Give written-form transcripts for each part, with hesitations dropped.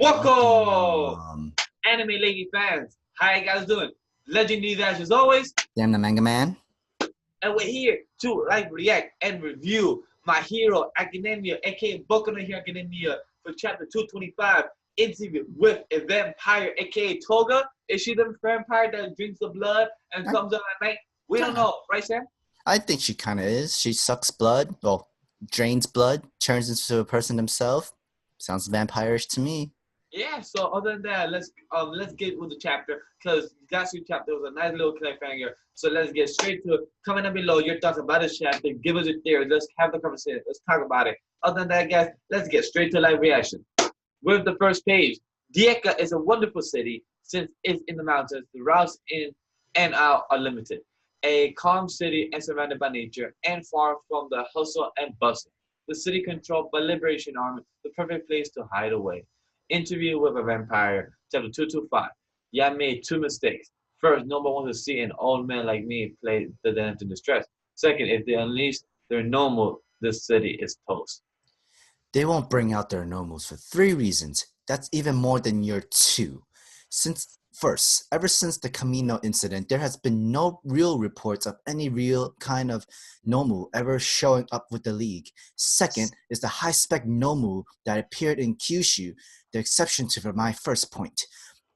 Wako! Um, Anime lady fans, how you guys doing? Legendary Dash as always, Damn the Manga Man. and we're here to react and review My Hero Academia, aka Boku no Hero Academia, for chapter 225, interview with a vampire, aka Toga. Is she the vampire that drinks the blood and comes out at night? We don't know, right, Sam? I think she kind of is. She sucks blood, well, drains blood, turns into a person himself. Sounds vampirish to me. Yeah, so other than that, let's get with the chapter, because last week's chapter was a nice little cliffhanger. So let's get straight to it. Comment down below your thoughts about this chapter. Give us your theory. Let's have the conversation. Let's talk about it. Other than that, guys, let's get straight to live reaction. With the first page, Dieka is a wonderful city since it's in the mountains. The routes in and out are limited. A calm city and surrounded by nature and far from the hustle and bustle. The city controlled by Liberation Army, the perfect place to hide away. Interview with a vampire, chapter 225. Yeah, I made two mistakes. First, nobody wants to see an old man like me play the dance in distress. Second, if they unleash their Nomu, this city is toast. They won't bring out their Nomus for 3 reasons. That's even more than your 2. Ever since the Camino incident, there has been no real reports of any real kind of Nomu ever showing up with the League. Second is the high-spec Nomu that appeared in Kyushu, the exception to my first point.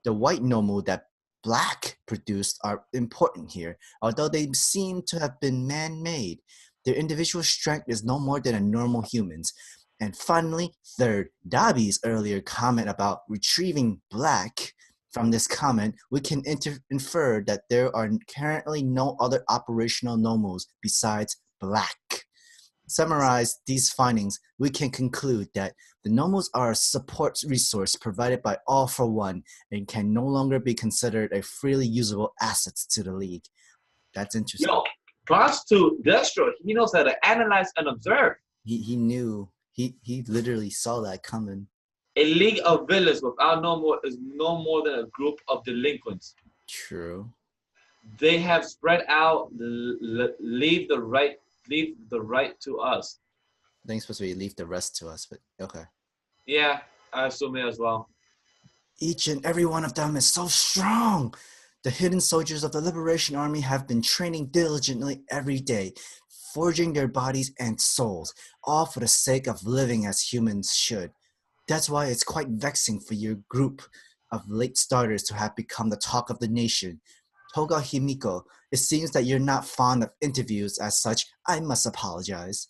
The white Nomu that Black produced are important here, although they seem to have been man-made. Their individual strength is no more than a normal human's. And finally, third, Dabi's earlier comment about retrieving Black. From this comment, we can infer that there are currently no other operational Nomus besides Black. Summarize these findings, we can conclude that the Nomus are a support resource provided by All for One and can no longer be considered a freely usable asset to the League. That's interesting. Yo, props to Destro. He knows how to analyze and observe. He knew. He literally saw that coming. A league of villains without Nomu is no more than a group of delinquents. True. They have spread out, leave the right to us. I think it's supposed to be leave the rest to us, but okay. Yeah, I assume it as well. Each and every one of them is so strong. The hidden soldiers of the Liberation Army have been training diligently every day, forging their bodies and souls, all for the sake of living as humans should. That's why it's quite vexing for your group of late starters to have become the talk of the nation. Toga Himiko, it seems that you're not fond of interviews as such. I must apologize.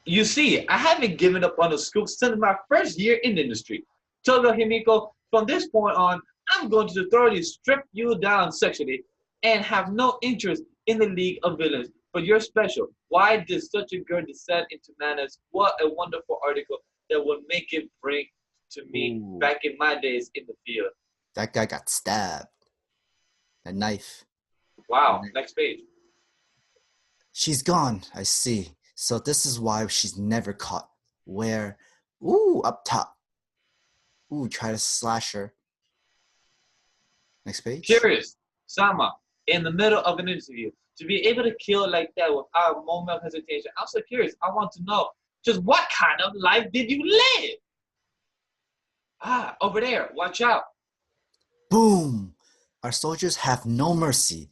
You see, I haven't given up on the school since my first year in the industry. Toga Himiko, from this point on, I'm going to thoroughly strip you down sexually and have no interest in the League of Villains. But you're special. Why did such a girl descend into madness? What a wonderful article that would make it bring to me back in my days in the field. That guy got stabbed. A knife. Wow, next page. She's gone, I see. So this is why she's never caught. Where? Ooh, up top. Ooh, try to slash her. Next page. Curious, Sama, in the middle of an interview, to be able to kill like that without a moment of hesitation. I'm so curious. I want to know, just what kind of life did you live? Ah, over there, watch out. Boom! Our soldiers have no mercy.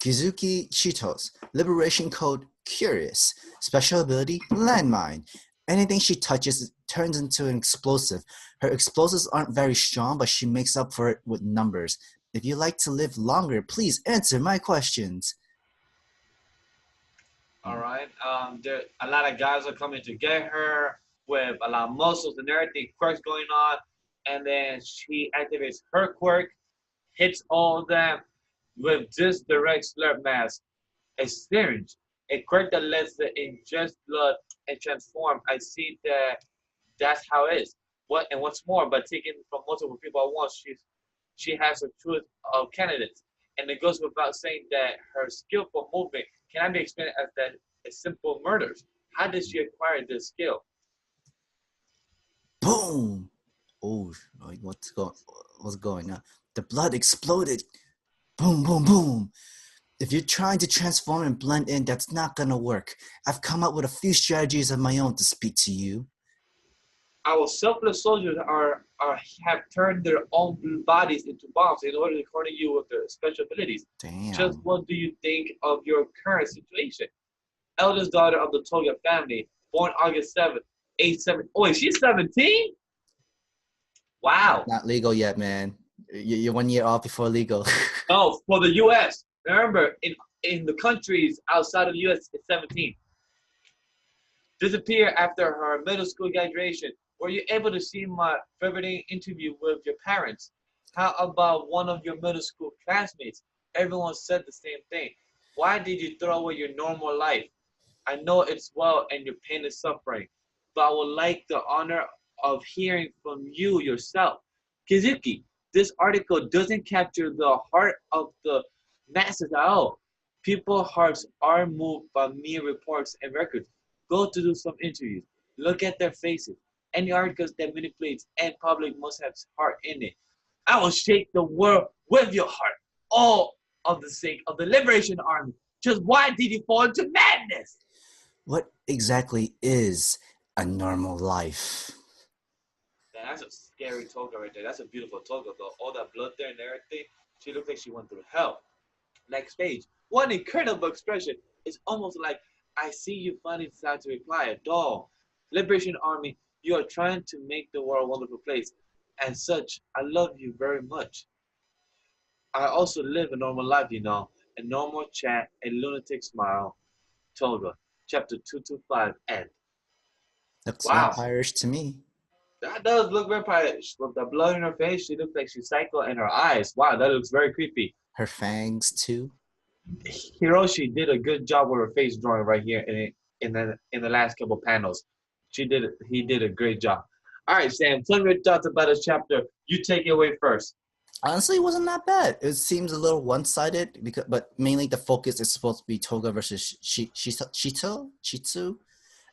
Kizuki Chitose, Liberation Code Curious, Special Ability Landmine. Anything she touches turns into an explosive. Her explosives aren't very strong, but she makes up for it with numbers. If you like to live longer, please answer my questions. All right. There a lot of guys are coming to get her with a lot of muscles and everything, quirks going on, and then she activates her quirk, hits all of them with this direct slurp mask, a syringe, a quirk that lets the ingest blood and transform. I see that that's how it is. What's more, by taking from multiple people at once, she has a truth of candidates. And it goes without saying that her skillful movement cannot be explained as that as simple murders. How did she acquire this skill? Boom! Oh, what's going on? The blood exploded. Boom, boom, boom. If you're trying to transform and blend in, that's not gonna work. I've come up with a few strategies of my own to speak to you. Our selfless soldiers are have turned their own bodies into bombs in order to corner you with their special abilities. Just Damn. what do you think of your current situation? Eldest daughter of the Toga family, born August 7th, age 7. Oh, wait, she's 17? Wow. Not legal yet, man. You're 1 year off before legal. No, for the U.S. Remember, in the countries outside of the U.S., it's 17. Disappear after her middle school graduation. Were you able to see my riveting interview with your parents? How about one of your middle school classmates? Everyone said the same thing. Why did you throw away your normal life? I know it's well and your pain is suffering, but I would like the honor of hearing from you yourself. Kizuki, this article doesn't capture the heart of the masses at all. People's hearts are moved by mere reports and records. Go to do some interviews. Look at their faces. Any articles that manipulates and public must have heart in it. I will shake the world with your heart, all of the sake of the Liberation Army. Just why did you fall into madness? What exactly is a normal life? That's a scary toga right there. That's a beautiful toga, though. All that blood there and everything. She looks like she went through hell. Next page. One incredible expression. It's almost like I see you finally decide to reply. A doll. Liberation Army, you are trying to make the world a wonderful place. And such, I love you very much. I also live a normal life, you know. A normal chat, a lunatic smile. Toga. Chapter 225, end. Looks Wow. vampirish to me. That does look vampirish. With the blood in her face, she looks like she's psycho in her eyes. Wow, that looks very creepy. Her fangs too. Hiroshi did a good job with her face drawing right here in the last couple panels. He did a great job. All right, Sam, tell me your thoughts about this chapter. You take it away first. Honestly, it wasn't that bad. It seems a little one-sided because, but mainly the focus is supposed to be Toga versus Chitsu,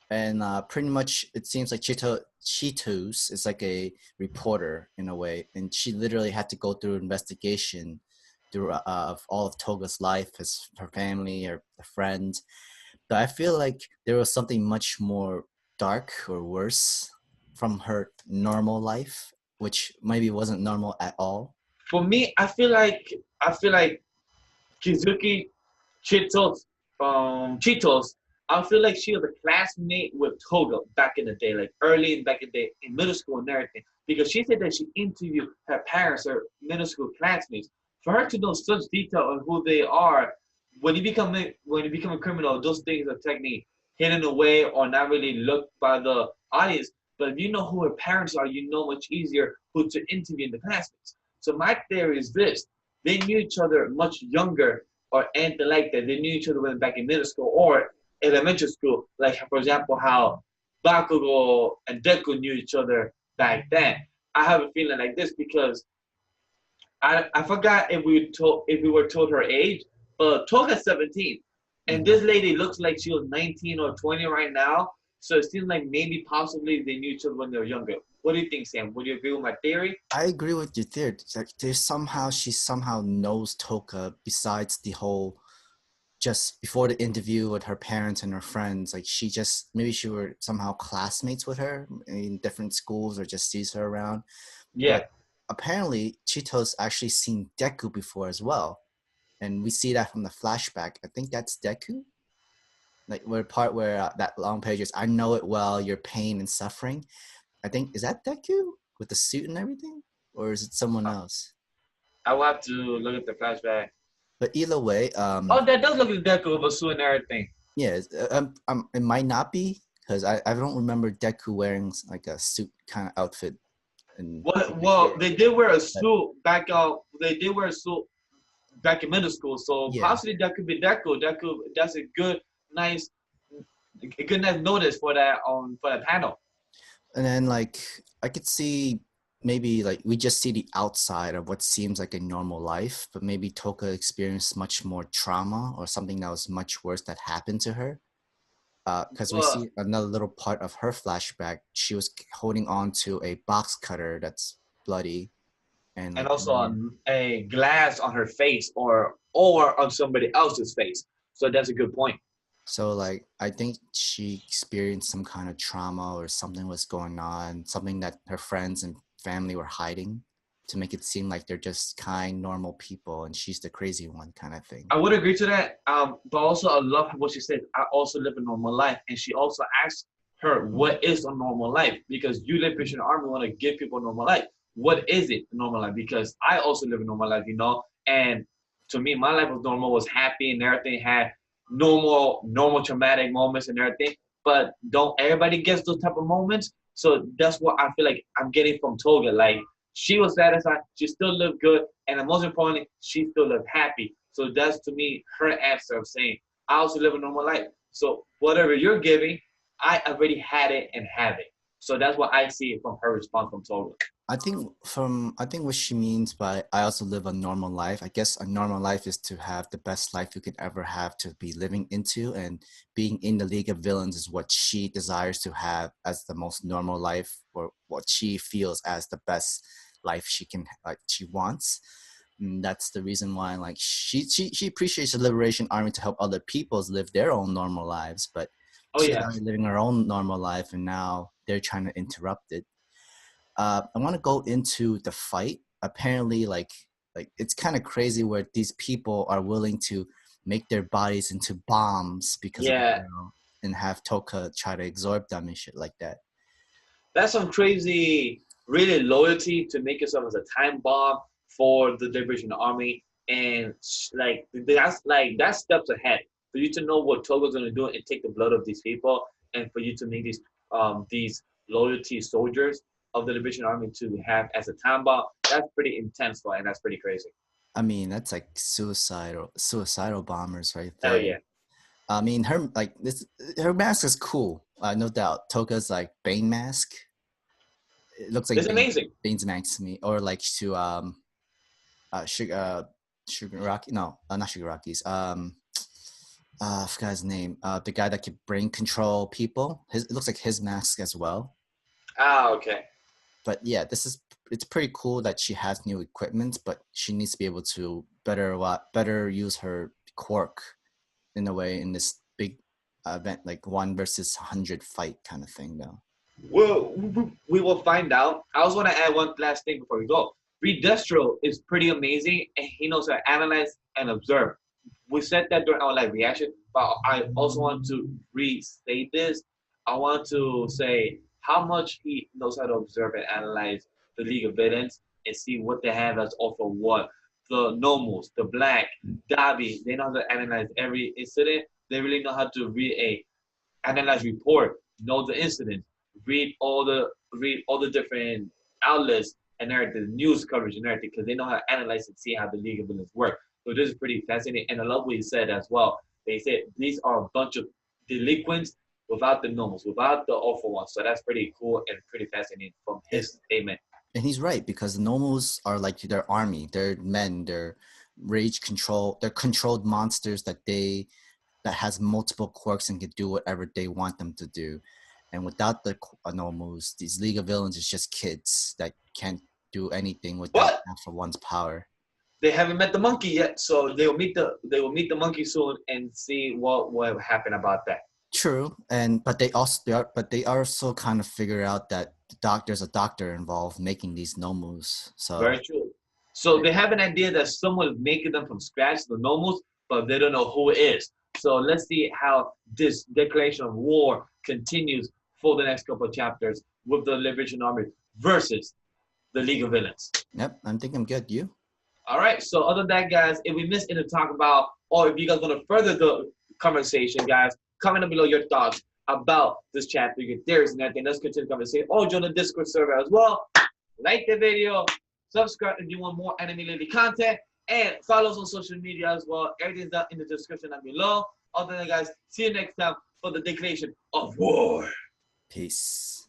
and pretty much it seems like Chitose is like a reporter in a way, and she literally had to go through investigation through of all of Toga's life, her family, her friends. But I feel like there was something much more dark or worse from her normal life, which maybe wasn't normal at all. For me, I feel like Kizuki Chitos. I feel like she was a classmate with Toga back in the day, like early back in the day in middle school and everything. Because she said that she interviewed her parents, her middle school classmates. For her to know such detail on who they are, when you become a criminal, those things are technically hidden away or not really looked by the audience. But if you know who her parents are, you know much easier who to interview in the classmates. So my theory is this: they knew each other much younger or anything like that. They knew each other when back in middle school or elementary school. Like for example, how Bakugo and Deku knew each other back then. I have a feeling like this because I forgot if we were told her age, but Toga's 17, and Mhm. this lady looks like she was 19 or 20 right now. So it seems like maybe possibly they knew each other when they were younger. What do you think, Sam? Would you agree with my theory? I agree with you there. It's like she somehow knows Toka besides the whole just before the interview with her parents and her friends. Like maybe she were somehow classmates with her in different schools or just sees her around. Yeah. But apparently Chito's actually seen Deku before as well. And we see that from the flashback. I think that's Deku. Like where part where that long page is, I know it well, your pain and suffering. I think, is that Deku with the suit and everything? Or is it someone else? I will have to look at the flashback. But either way, Oh, that does look like Deku with a suit and everything. yeah, it might not be because I don't remember Deku wearing like a suit kind of outfit. And Well, they did wear a suit back. They did wear a suit back in middle school, so yeah, possibly that could be Deku. Deku, that's a good nice notice for that panel. and then like I could see maybe like we just see the outside of what seems like a normal life, but maybe Toka experienced much more trauma or something that was much worse that happened to her. Because we Well, see another little part of her flashback. She was holding on to a box cutter that's bloody and and like also on a glass on her face or on somebody else's face. So that's a good point. so like I think she experienced some kind of trauma or something was going on, something that her friends and family were hiding to make it seem like they're just kind, normal people, and she's the crazy one kind of thing. I would agree to that. But also I love what she said. I also live a normal life, and she also asked her, "What is a normal life?" Because you live in the army, want to give people a normal life. What is it, a normal life? Because I also live a normal life, and to me, my life was normal, was happy, and everything had normal traumatic moments and everything. But don't everybody gets those type of moments? So that's what I feel like I'm getting from Toga. Like she was satisfied, she still lived good, and most importantly, she still lived happy. So that's to me her answer of saying, I also live a normal life. So whatever you're giving, I already had it and have it. So that's what I see from her response from Toga. I think what she means by I also live a normal life. I guess a normal life is to have the best life you could ever have to be living into, and being in the League of Villains is what she desires to have as the most normal life, or what she feels as the best life she wants. And that's the reason why like she appreciates the Liberation Army to help other peoples live their own normal lives, but Oh she's yeah. already living her own normal life, and now they're trying to interrupt it. I want to go into the fight. Apparently, like it's kind of crazy where these people are willing to make their bodies into bombs because of the Yeah. girl, and have Toka try to absorb them and shit like that. That's some crazy, really loyalty to make yourself as a time bomb for the Liberation Army, and that's steps ahead for you to know what Togo's gonna do and take the blood of these people, and for you to make these loyalty soldiers of the Liberation Army to have as a time bomb. That's pretty intense, and that's pretty crazy. I mean, that's like suicidal bombers right Hell there. yeah. I mean, her mask is cool, no doubt. Toka's like Bane mask. It looks like It's amazing. Bane's mask to me, or like to Shigaraki. No, not Shigaraki's. I forgot his name. The guy that could brain control people. It looks like his mask as well. Ah, okay. But yeah, it's pretty cool that she has new equipment, but she needs to be able to better use her quirk in a way in this big event, like 1 versus 100 fight kind of thing, though. Well, we will find out. I also want to add one last thing before we go. Reed Destro is pretty amazing, and he knows how to analyze and observe. We said that during our live reaction, but I also want to restate this. I want to say how much he knows how to observe and analyze the League of Villains and see what they have as offer what. The Nomus, the Black, Dabi, they know how to analyze every incident. They really know how to read a analyze report, know the incident, read all the different outlets and everything, news coverage and everything, because they know how to analyze and see how the League of Villains work. So this is pretty fascinating. And I love what he said as well. They said these are a bunch of delinquents without the normals, without the awful ones. So that's pretty cool and pretty fascinating from his statement. And he's right, because the Nomos are like their army. They're men. They're they're controlled monsters that has multiple quirks and can do whatever they want them to do. And without the Nomos, these League of Villains is just kids that can't do anything without half of one's power. They haven't met the monkey yet, so they will meet the monkey soon and see what will happen about that. True, but they also kind of figure out that there's a doctor involved making these Nomus. So very true. So they have an idea that someone is making them from scratch, the Nomus, but they don't know who it is. So let's see how this declaration of war continues for the next couple of chapters with the Liberation Army versus the League of Villains. Yep, I think I'm good. You? All right. So other than that, guys, if we missed anything to talk about, or if you guys want to further the conversation, guys, comment down below your thoughts about this chapter, your theories and everything. Let's continue the conversation. Or join the Discord server as well. Like the video, subscribe if you want more anime-related content, and follow us on social media as well. Everything's down in the description down below. Other than that, guys, see you next time for the declaration of war. Peace.